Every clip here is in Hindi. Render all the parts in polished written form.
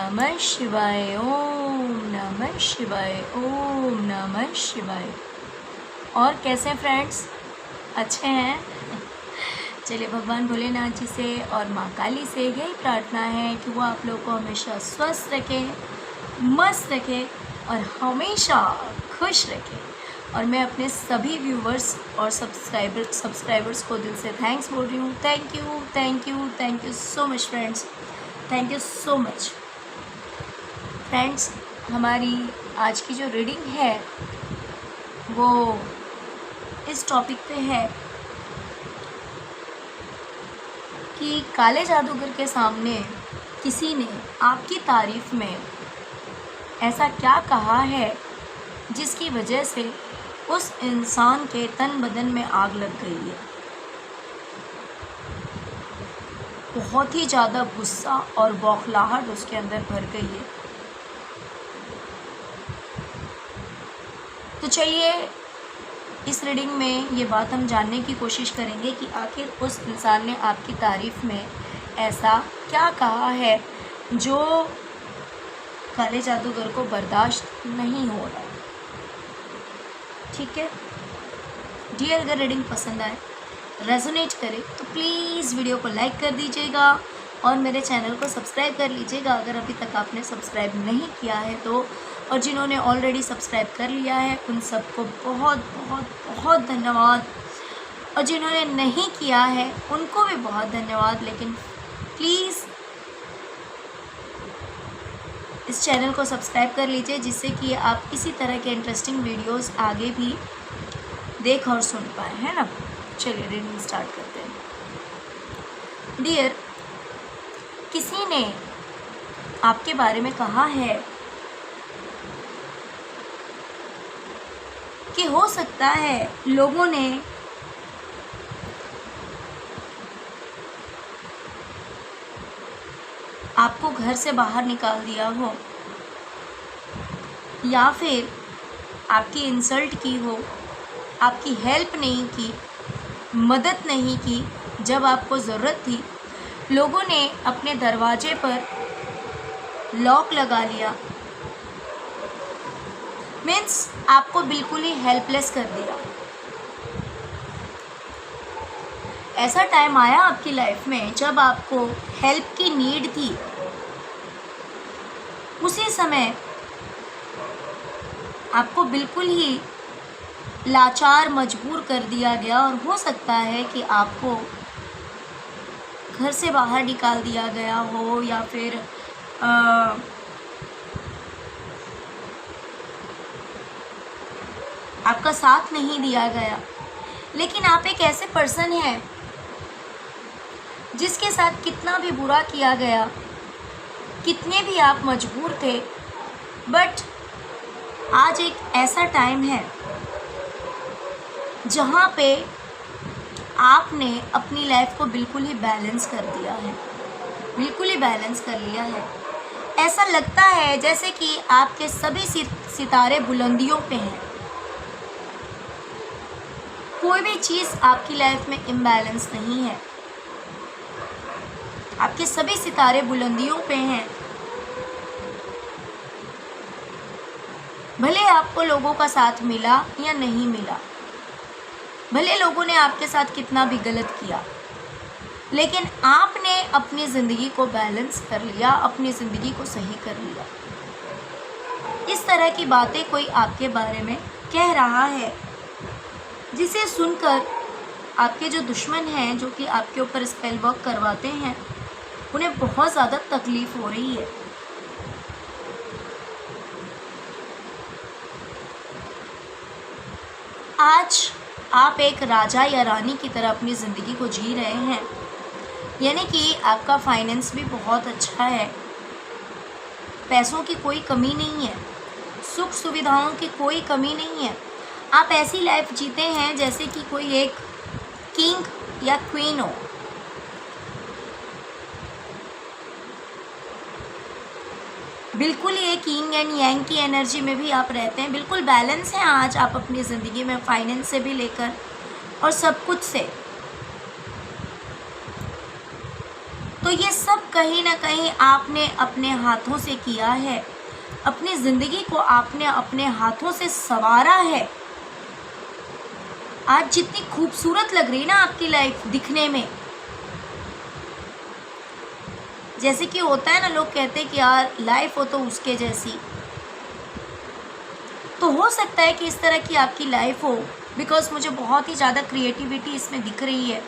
नमः शिवाय, ओम नमः शिवाय, ओम नमः शिवाय। और कैसे हैं फ्रेंड्स, अच्छे हैं? चलिए भगवान भोलेनाथ जी से और माँ काली से यही प्रार्थना है कि वो आप लोगों को हमेशा स्वस्थ रखे, मस्त रखे और हमेशा खुश रखे। और मैं अपने सभी व्यूवर्स और सब्सक्राइबर्स को दिल से थैंक्स बोल रही हूँ। Thank you, thank you, thank you so much friends, thank you so much friends. हमारी आज की जो रीडिंग है वो इस टॉपिक पे है कि काले जादूगर के सामने किसी ने आपकी तारीफ़ में ऐसा क्या कहा है जिसकी वजह से उस इंसान के तन बदन में आग लग गई है। बहुत ही ज़्यादा गुस्सा और बौखलाहट उसके अंदर भर गई है। तो चलिए इस रीडिंग में ये बात हम जानने की कोशिश करेंगे कि आखिर उस इंसान ने आपकी तारीफ़ में ऐसा क्या कहा है जो काले जादूगर को बर्दाश्त नहीं हो रहा। ठीक है डियर, अगर रीडिंग पसंद आए, रेजोनेट करे तो प्लीज़ वीडियो को लाइक कर दीजिएगा और मेरे चैनल को सब्सक्राइब कर लीजिएगा अगर अभी तक आपने सब्सक्राइब नहीं किया है तो। और जिन्होंने ऑलरेडी सब्सक्राइब कर लिया है उन सबको बहुत बहुत बहुत धन्यवाद, और जिन्होंने नहीं किया है उनको भी बहुत धन्यवाद। लेकिन प्लीज़ इस चैनल को सब्सक्राइब कर लीजिए जिससे कि आप इसी तरह के इंटरेस्टिंग वीडियोस आगे भी देख और सुन पाए, है ना। चलिए रीडिंग स्टार्ट करते हैं। डियर, किसी ने आपके बारे में कहा है कि हो सकता है लोगों ने आपको घर से बाहर निकाल दिया हो या फिर आपकी इंसल्ट की हो, आपकी हेल्प नहीं की, मदद नहीं की जब आपको ज़रूरत थी। लोगों ने अपने दरवाजे पर लॉक लगा लिया, मीन्स आपको बिल्कुल ही हेल्पलेस कर दिया। ऐसा टाइम आया आपकी लाइफ में जब आपको हेल्प की नीड थी, उसी समय आपको बिल्कुल ही लाचार मजबूर कर दिया गया और हो सकता है कि आपको घर से बाहर निकाल दिया गया हो या फिर आपका साथ नहीं दिया गया। लेकिन आप एक ऐसे पर्सन हैं जिसके साथ कितना भी बुरा किया गया, कितने भी आप मजबूर थे, बट आज एक ऐसा टाइम है जहाँ पे आपने अपनी लाइफ को बिल्कुल ही बैलेंस कर दिया है, बिल्कुल ही बैलेंस कर लिया है। ऐसा लगता है जैसे कि आपके सभी सितारे बुलंदियों पे हैं। कोई भी चीज़ आपकी लाइफ में इम्बैलेंस नहीं है, आपके सभी सितारे बुलंदियों पे हैं। भले आपको लोगों का साथ मिला या नहीं मिला, भले लोगों ने आपके साथ कितना भी गलत किया, लेकिन आपने अपनी ज़िंदगी को बैलेंस कर लिया, अपनी ज़िंदगी को सही कर लिया। इस तरह की बातें कोई आपके बारे में कह रहा है जिसे सुनकर आपके जो दुश्मन हैं, जो कि आपके ऊपर स्पेल वर्क करवाते हैं, उन्हें बहुत ज़्यादा तकलीफ़ हो रही है। आज आप एक राजा या रानी की तरह अपनी ज़िंदगी को जी रहे हैं, यानी कि आपका फाइनेंस भी बहुत अच्छा है, पैसों की कोई कमी नहीं है, सुख सुविधाओं की कोई कमी नहीं है। आप ऐसी लाइफ जीते हैं जैसे कि कोई एक किंग या क्वीन हो। बिल्कुल ये किंग एंड यांग की एनर्जी में भी आप रहते हैं, बिल्कुल बैलेंस है आज आप अपनी ज़िंदगी में, फाइनेंस से भी लेकर और सब कुछ से। तो ये सब कहीं ना कहीं आपने अपने हाथों से किया है, अपनी ज़िंदगी को आपने अपने हाथों से संवारा है। आज जितनी खूबसूरत लग रही है ना आपकी लाइफ दिखने में, जैसे कि होता है ना, लोग कहते हैं कि यार लाइफ हो तो उसके जैसी, तो हो सकता है कि इस तरह की आपकी लाइफ हो, बिकॉज मुझे बहुत ही ज़्यादा क्रिएटिविटी इसमें दिख रही है।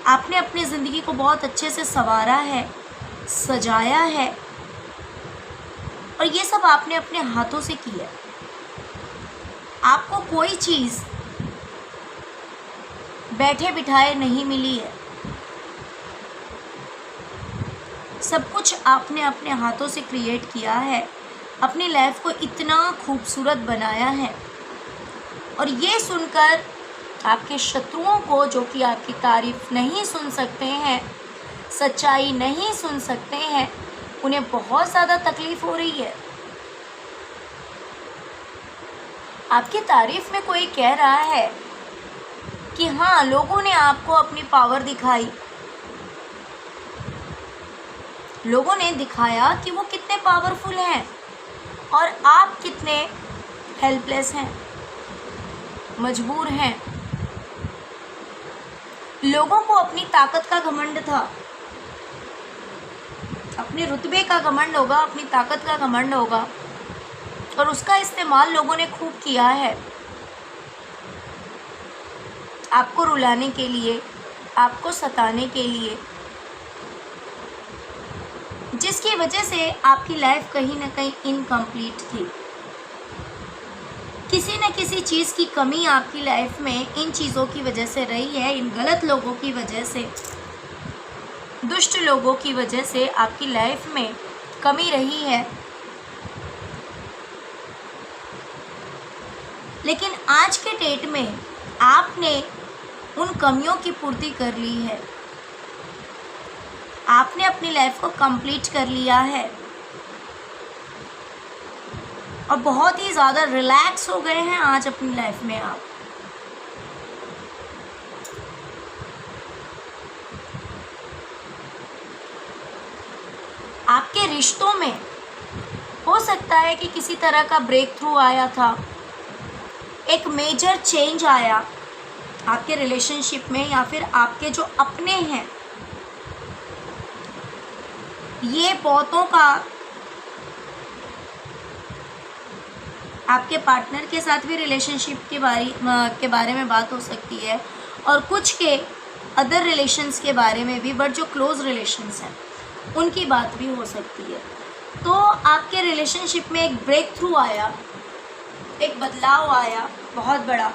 आपने अपनी ज़िंदगी को बहुत अच्छे से संवारा है, सजाया है, और ये सब आपने अपने हाथों से किया है। आपको कोई चीज़ बैठे बिठाए नहीं मिली है, सब कुछ आपने अपने हाथों से क्रिएट किया है, अपनी लाइफ को इतना खूबसूरत बनाया है। और ये सुनकर आपके शत्रुओं को, जो कि आपकी तारीफ नहीं सुन सकते हैं, सच्चाई नहीं सुन सकते हैं, उन्हें बहुत ज़्यादा तकलीफ़ हो रही है। आपकी तारीफ में कोई कह रहा है कि हाँ, लोगों ने आपको अपनी पावर दिखाई, लोगों ने दिखाया कि वो कितने पावरफुल हैं और आप कितने हेल्पलेस हैं, मजबूर हैं। लोगों को अपनी ताकत का घमंड था, अपने रुतबे का घमंड होगा, अपनी ताकत का घमंड होगा, और उसका इस्तेमाल लोगों ने खूब किया है आपको रुलाने के लिए, आपको सताने के लिए, जिसकी वजह से आपकी लाइफ कहीं ना कहीं इनकम्प्लीट थी। किसी न किसी चीज़ की कमी आपकी लाइफ में इन चीज़ों की वजह से रही है, इन गलत लोगों की वजह से, दुष्ट लोगों की वजह से आपकी लाइफ में कमी रही है। लेकिन आज के डेट में आपने उन कमियों की पूर्ति कर ली है, आपने अपनी लाइफ को कंप्लीट कर लिया है और बहुत ही ज़्यादा रिलैक्स हो गए हैं आज अपनी लाइफ में आप। आपके रिश्तों में हो सकता है कि किसी तरह का ब्रेक थ्रू आया था, एक मेजर चेंज आया आपके रिलेशनशिप में, या फिर आपके जो अपने हैं, ये बहुतों का आपके पार्टनर के साथ भी रिलेशनशिप के बारे में बात हो सकती है, और कुछ के अदर रिलेशंस के बारे में भी, बट जो क्लोज़ रिलेशंस हैं उनकी बात भी हो सकती है। तो आपके रिलेशनशिप में एक ब्रेक थ्रू आया, एक बदलाव आया बहुत बड़ा,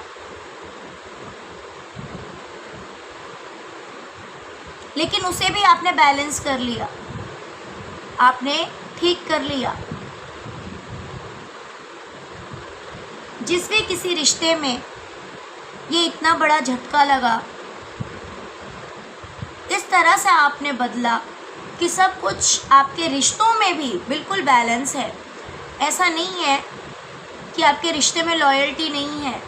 लेकिन उसे भी आपने बैलेंस कर लिया, आपने ठीक कर लिया। जिस भी किसी रिश्ते में ये इतना बड़ा झटका लगा, इस तरह से आपने बदला कि सब कुछ आपके रिश्तों में भी बिल्कुल बैलेंस है। ऐसा नहीं है कि आपके रिश्ते में लॉयल्टी नहीं है,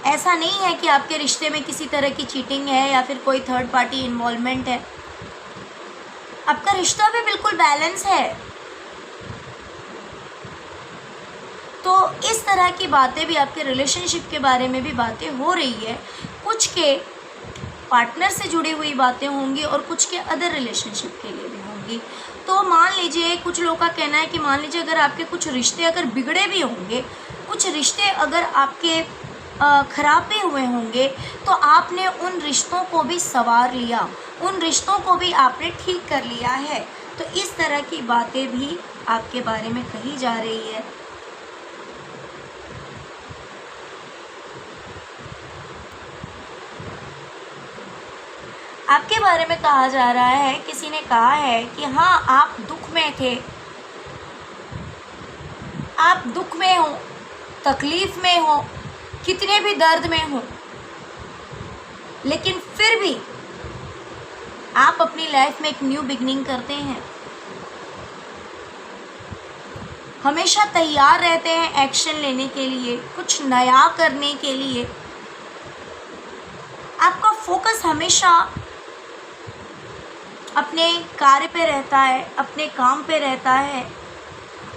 ऐसा नहीं है कि आपके रिश्ते में किसी तरह की चीटिंग है या फिर कोई थर्ड पार्टी इन्वॉल्वमेंट है। आपका रिश्ता भी बिल्कुल बैलेंस है। तो इस तरह की बातें भी, आपके रिलेशनशिप के बारे में भी बातें हो रही है, कुछ के पार्टनर से जुड़ी हुई बातें होंगी और कुछ के अदर रिलेशनशिप के लिए भी होंगी। तो मान लीजिए, कुछ लोगों का कहना है कि मान लीजिए अगर आपके कुछ रिश्ते अगर बिगड़े भी होंगे, कुछ रिश्ते अगर आपके ख़राब भी हुए होंगे, तो आपने उन रिश्तों को भी संवार लिया, उन रिश्तों को भी आपने ठीक कर लिया है। तो इस तरह की बातें भी आपके बारे में कही जा रही है। आपके बारे में कहा जा रहा है, किसी ने कहा है कि हाँ, आप दुख में थे, आप दुख में हो, तकलीफ़ में हो, कितने भी दर्द में हो, लेकिन फिर भी आप अपनी लाइफ में एक न्यू बिगनिंग करते हैं, हमेशा तैयार रहते हैं एक्शन लेने के लिए, कुछ नया करने के लिए। आपका फोकस हमेशा अपने कार्य पे रहता है, अपने काम पे रहता है,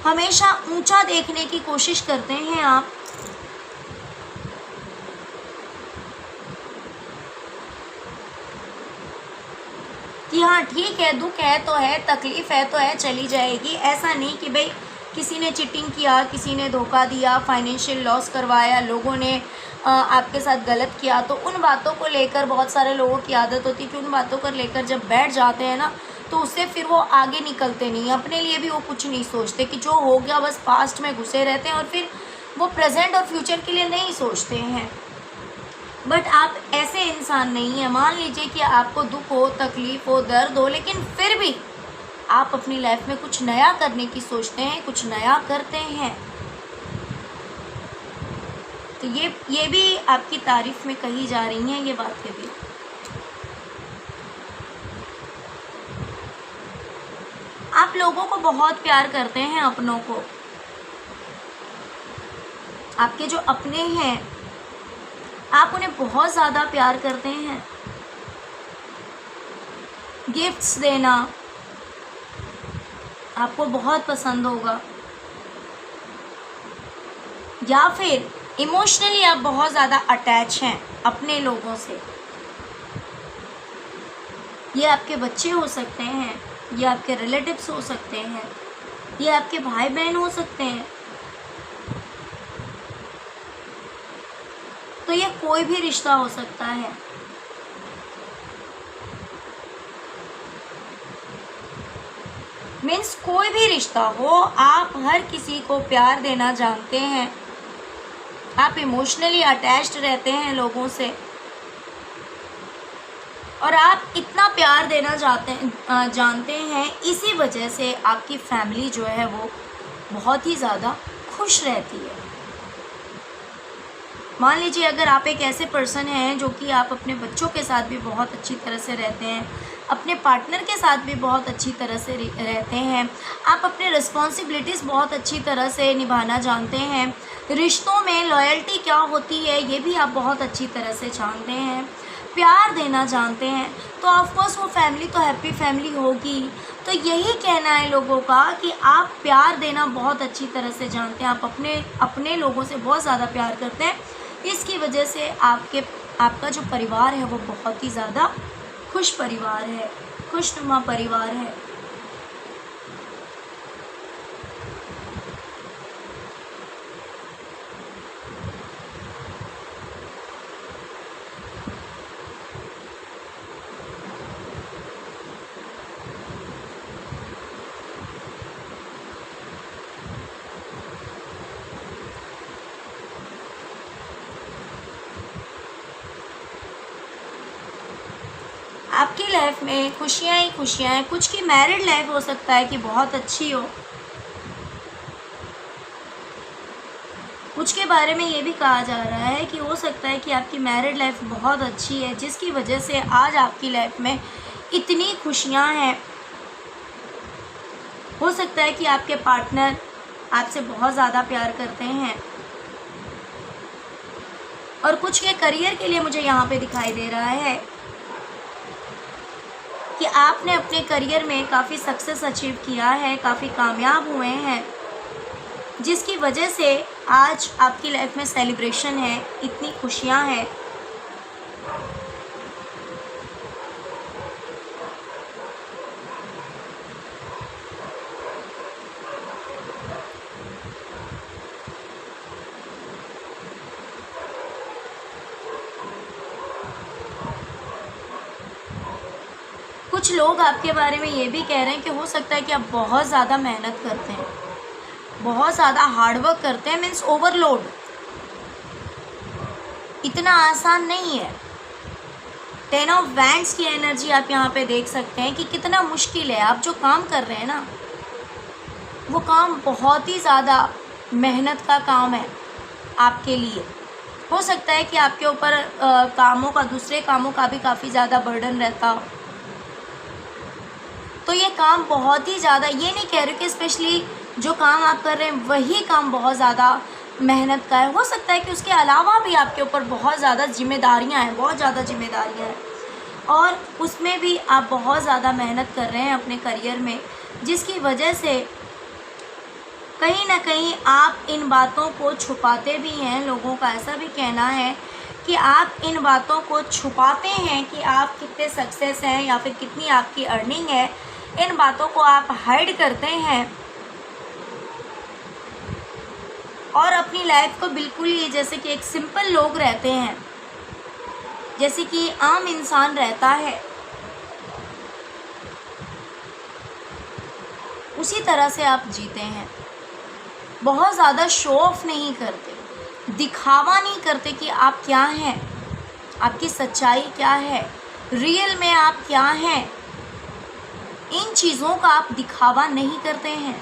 हमेशा ऊंचा देखने की कोशिश करते हैं आप। कि हाँ ठीक है, दुख है तो है, तकलीफ़ है तो है, चली जाएगी। ऐसा नहीं कि भाई किसी ने चीटिंग किया, किसी ने धोखा दिया, फाइनेंशियल लॉस करवाया, लोगों ने आपके साथ गलत किया, तो उन बातों को लेकर बहुत सारे लोगों की आदत होती है कि उन बातों को लेकर जब बैठ जाते हैं ना, तो उससे फिर वो आगे निकलते नहीं, अपने लिए भी वो कुछ नहीं सोचते, कि जो हो गया बस पास्ट में घुसे रहते हैं और फिर वो प्रेजेंट और फ्यूचर के लिए नहीं सोचते हैं। बट आप ऐसे इंसान नहीं हैं। मान लीजिए कि आपको दुख हो, तकलीफ़ हो, दर्द हो, लेकिन फिर भी आप अपनी लाइफ में कुछ नया करने की सोचते हैं, कुछ नया करते हैं। तो ये भी आपकी तारीफ में कही जा रही हैं ये बातें भी। आप लोगों को बहुत प्यार करते हैं, अपनों को। आपके जो अपने हैं आप उन्हें बहुत ज़्यादा प्यार करते हैं। गिफ्ट्स देना आपको बहुत पसंद होगा, या फिर इमोशनली आप बहुत ज़्यादा अटैच हैं अपने लोगों से। ये आपके बच्चे हो सकते हैं, ये आपके रिलेटिव्स हो सकते हैं, ये आपके भाई बहन हो सकते हैं। तो ये कोई भी रिश्ता हो सकता है। मीन्स कोई भी रिश्ता हो, आप हर किसी को प्यार देना जानते हैं। आप इमोशनली अटैच्ड रहते हैं लोगों से, और आप इतना प्यार देना जानते हैं, इसी वजह से आपकी फैमिली जो है वो बहुत ही ज़्यादा खुश रहती है। मान लीजिए अगर आप एक ऐसे पर्सन हैं जो कि आप अपने बच्चों के साथ भी बहुत अच्छी तरह से रहते हैं, अपने पार्टनर के साथ भी बहुत अच्छी तरह से रहते हैं, आप अपने रिस्पॉन्सिबिलिटीज़ बहुत अच्छी तरह से निभाना जानते हैं, रिश्तों में लॉयल्टी क्या होती है ये भी आप बहुत अच्छी तरह से जानते हैं, प्यार देना जानते हैं, तो ऑफकोर्स वो फैमिली तो हैप्पी फैमिली होगी। तो यही कहना है लोगों का कि आप प्यार देना बहुत अच्छी तरह से जानते हैं, आप अपने लोगों से बहुत ज़्यादा प्यार करते हैं। इसकी वजह से आपका जो परिवार है वो बहुत ही ज़्यादा खुश परिवार है, खुशनुमा परिवार है। आपकी लाइफ में खुशियाँ ही खुशियाँ हैं। कुछ की मैरिड लाइफ हो सकता है कि बहुत अच्छी हो, कुछ के बारे में ये भी कहा जा रहा है कि हो सकता है कि आपकी मैरिड लाइफ बहुत अच्छी है, जिसकी वजह से आज आपकी लाइफ में इतनी खुशियाँ हैं। हो सकता है कि आपके पार्टनर आपसे बहुत ज़्यादा प्यार करते हैं, और कुछ के करियर के लिए मुझे यहाँ पे दिखाई दे रहा है कि आपने अपने करियर में काफ़ी सक्सेस अचीव किया है, काफ़ी कामयाब हुए हैं, जिसकी वजह से आज आपकी लाइफ में सेलिब्रेशन है, इतनी खुशियाँ हैं। कुछ लोग आपके बारे में ये भी कह रहे हैं कि हो सकता है कि आप बहुत ज़्यादा मेहनत करते हैं, बहुत ज़्यादा हार्डवर्क करते हैं, मीन्स ओवरलोड। इतना आसान नहीं है। 10 ऑफ वैंड्स की एनर्जी आप यहाँ पे देख सकते हैं कि कितना मुश्किल है। आप जो काम कर रहे हैं ना, वो काम बहुत ही ज़्यादा मेहनत का काम है आपके लिए। हो सकता है कि आपके ऊपर कामों का, दूसरे कामों का भी काफ़ी ज़्यादा बर्डन रहता हो। तो ये काम बहुत ही ज़्यादा, ये नहीं कह रही कि स्पेशली जो काम आप कर रहे हैं वही काम बहुत ज़्यादा मेहनत का है, हो सकता है कि उसके अलावा भी आपके ऊपर बहुत ज़्यादा जिम्मेदारियां हैं, बहुत ज़्यादा जिम्मेदारियां हैं, और उसमें भी आप बहुत ज़्यादा मेहनत कर रहे हैं अपने करियर में, जिसकी वजह से कहीं ना कहीं आप इन बातों को छुपाते भी हैं। लोगों का ऐसा भी कहना है कि आप इन बातों को छुपाते हैं कि आप कितने सक्सेस हैं या फिर कितनी आपकी अर्निंग है, इन बातों को आप हाइड करते हैं और अपनी लाइफ को बिल्कुल ही जैसे कि एक सिंपल लोग रहते हैं, जैसे कि आम इंसान रहता है, उसी तरह से आप जीते हैं। बहुत ज़्यादा शो ऑफ नहीं करते, दिखावा नहीं करते कि आप क्या हैं, आपकी सच्चाई क्या है, रियल में आप क्या हैं। इन चीज़ों का आप दिखावा नहीं करते हैं।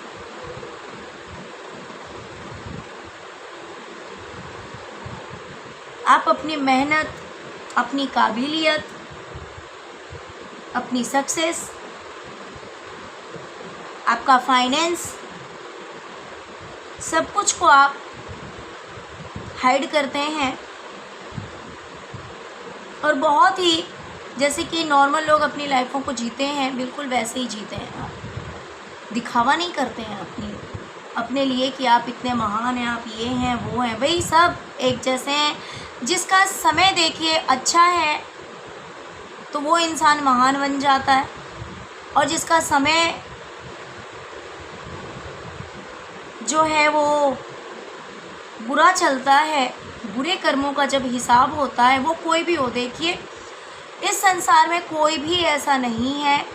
आप अपनी मेहनत, अपनी काबिलियत, अपनी सक्सेस, आपका फाइनेंस, सब कुछ को आप हाइड करते हैं और बहुत ही जैसे कि नॉर्मल लोग अपनी लाइफों को जीते हैं, बिल्कुल वैसे ही जीते हैं। आप दिखावा नहीं करते हैं अपने लिए कि आप इतने महान हैं, आप ये हैं वो हैं। भाई सब एक जैसे हैं। जिसका समय देखिए अच्छा है तो वो इंसान महान बन जाता है, और जिसका समय जो है वो बुरा चलता है, बुरे कर्मों का जब हिसाब होता है, वो कोई भी हो। देखिए इस संसार में कोई भी ऐसा नहीं है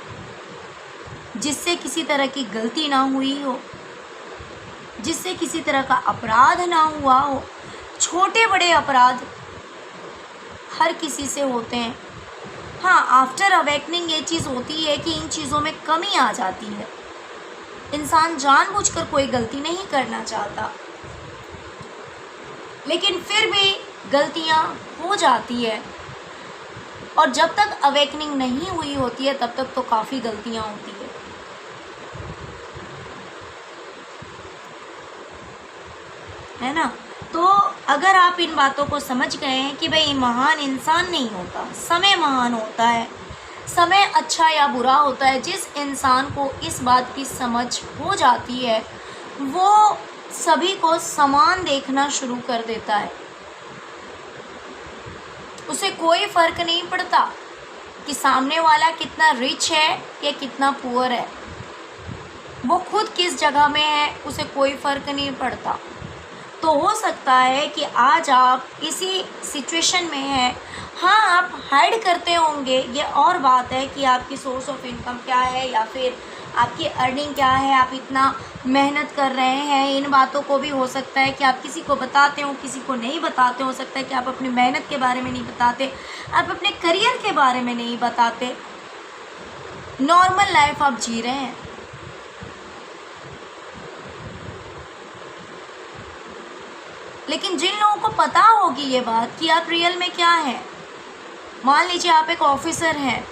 जिससे किसी तरह की गलती ना हुई हो, जिससे किसी तरह का अपराध ना हुआ हो। छोटे बड़े अपराध हर किसी से होते हैं। हाँ, आफ्टर अवेकनिंग ये चीज़ होती है कि इन चीज़ों में कमी आ जाती है। इंसान जानबूझकर कोई गलती नहीं करना चाहता, लेकिन फिर भी गलतियां हो जाती है, और जब तक अवेकनिंग नहीं हुई होती है तब तक तो काफ़ी गलतियां होती है ना। तो अगर आप इन बातों को समझ गए हैं कि भाई महान इंसान नहीं होता, समय महान होता है, समय अच्छा या बुरा होता है। जिस इंसान को इस बात की समझ हो जाती है वो सभी को समान देखना शुरू कर देता है। उसे कोई फ़र्क नहीं पड़ता कि सामने वाला कितना रिच है या कितना पुअर है, वो खुद किस जगह में है उसे कोई फ़र्क नहीं पड़ता। तो हो सकता है कि आज आप इसी सिचुएशन में हैं। हाँ, आप हाइड करते होंगे, ये और बात है कि आपकी सोर्स ऑफ इनकम क्या है या फिर आपकी अर्निंग क्या है, आप इतना मेहनत कर रहे हैं। इन बातों को भी हो सकता है कि आप किसी को बताते हो, किसी को नहीं बताते। हो सकता है कि आप अपनी मेहनत के बारे में नहीं बताते, आप अपने करियर के बारे में नहीं बताते। नॉर्मल लाइफ आप जी रहे हैं। लेकिन जिन लोगों को पता होगी ये बात कि आप रियल में क्या हैं, मान लीजिए आप एक ऑफिसर हैं,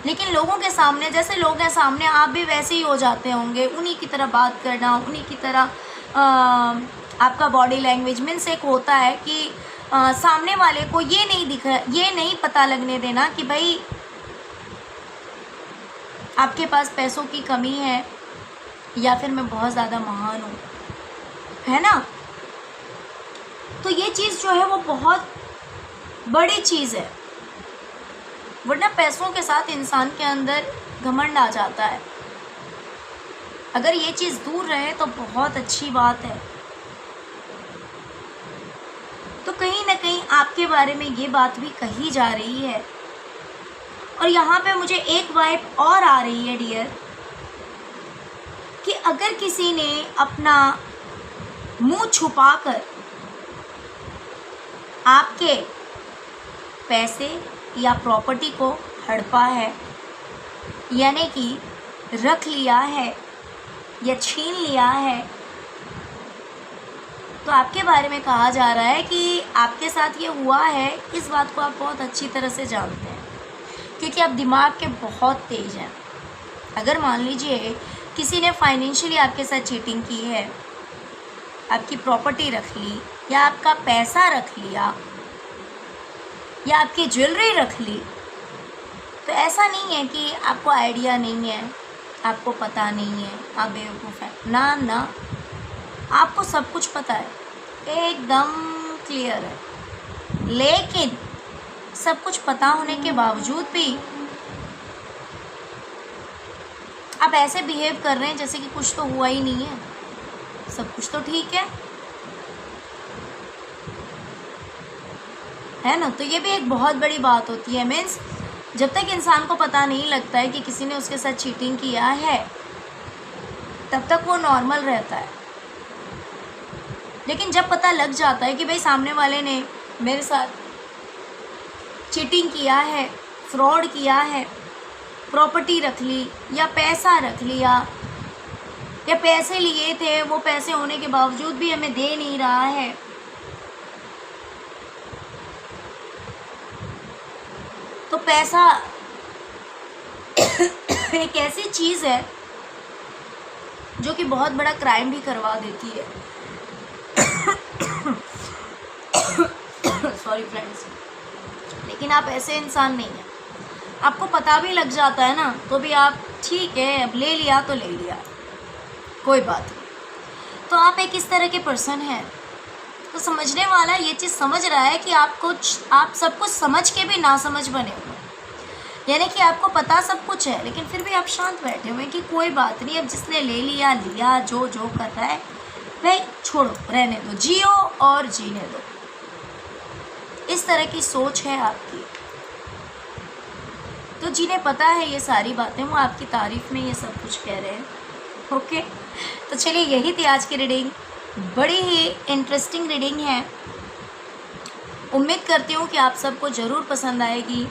लेकिन लोगों के सामने जैसे लोग हैं सामने आप भी वैसे ही हो जाते होंगे। उन्हीं की तरह बात करना, उन्हीं की तरह आपका बॉडी लैंग्वेज मीन्स एक होता है कि सामने वाले को ये नहीं दिख रहा, ये नहीं पता लगने देना कि भाई आपके पास पैसों की कमी है या फिर मैं बहुत ज़्यादा महान हूँ, है ना। तो ये चीज़ जो है वो बहुत बड़ी चीज़ है, वरना पैसों के साथ इंसान के अंदर घमंड आ जाता है। अगर ये चीज़ दूर रहे तो बहुत अच्छी बात है। तो कहीं ना कहीं आपके बारे में ये बात भी कही जा रही है, और यहाँ पे मुझे एक वाइब और आ रही है डियर, कि अगर किसी ने अपना मुंह छुपाकर आपके पैसे या प्रॉपर्टी को हड़पा है, यानी कि रख लिया है या छीन लिया है, तो आपके बारे में कहा जा रहा है कि आपके साथ ये हुआ है। इस बात को आप बहुत अच्छी तरह से जानते हैं, क्योंकि आप दिमाग के बहुत तेज़ हैं। अगर मान लीजिए किसी ने फाइनेंशियली आपके साथ चीटिंग की है, आपकी प्रॉपर्टी रख ली, या आपका पैसा रख लिया, या आपकी ज्वेलरी रख ली, तो ऐसा नहीं है कि आपको आइडिया नहीं है, आपको पता नहीं है, आप बेवकूफ़ हैं। ना ना, आपको सब कुछ पता है, एकदम क्लियर है। लेकिन सब कुछ पता होने के बावजूद भी आप ऐसे बिहेव कर रहे हैं जैसे कि कुछ तो हुआ ही नहीं है, सब कुछ तो ठीक है ना। तो ये भी एक बहुत बड़ी बात होती है। मीन्स जब तक इंसान को पता नहीं लगता है कि किसी ने उसके साथ चीटिंग किया है, तब तक वो नॉर्मल रहता है। लेकिन जब पता लग जाता है कि भाई सामने वाले ने मेरे साथ चीटिंग किया है, फ्रॉड किया है, प्रॉपर्टी रख ली, या पैसा रख लिया, या पैसे लिए थे, वो पैसे होने के बावजूद भी हमें दे नहीं रहा है, तो पैसा एक ऐसी चीज़ है जो कि बहुत बड़ा क्राइम भी करवा देती है। सॉरी फ्रेंड्स, लेकिन आप ऐसे इंसान नहीं हैं। आपको पता भी लग जाता है ना, तो भी आप ठीक है, अब ले लिया तो ले लिया, कोई बात नहीं। तो आप एक इस तरह के पर्सन हैं। तो समझने वाला ये चीज़ समझ रहा है कि आप सब कुछ समझ के भी ना समझ बने हुए, यानी कि आपको पता सब कुछ है, लेकिन फिर भी आप शांत बैठे हुए हैं कि कोई बात नहीं, अब जिसने ले लिया लिया, जो जो कर रहा है भाई छोड़ो, रहने दो, जियो और जीने दो। इस तरह की सोच है आपकी। तो जिन्हें पता है ये सारी बातें, वो आपकी तारीफ़ में ये सब कुछ कह रहे हैं। ओके, तो चलिए, यही थी आज की रीडिंग। बड़ी ही इंटरेस्टिंग रीडिंग है। उम्मीद करती हूँ कि आप सबको ज़रूर पसंद आएगी।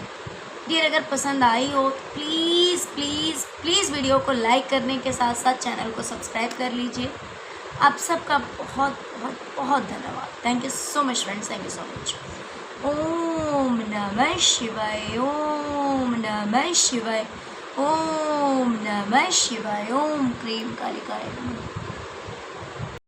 डियर, अगर पसंद आई हो तो प्लीज़ प्लीज़ प्लीज़ वीडियो को लाइक करने के साथ साथ चैनल को सब्सक्राइब कर लीजिए। आप सबका बहुत बहुत बहुत धन्यवाद। Thank you so much friends, thank you so much. Om नमः शिवाय, ओम नमः शिवाय, ओम नमः शिवाय, ओम क्रीम कालिकाय नमः।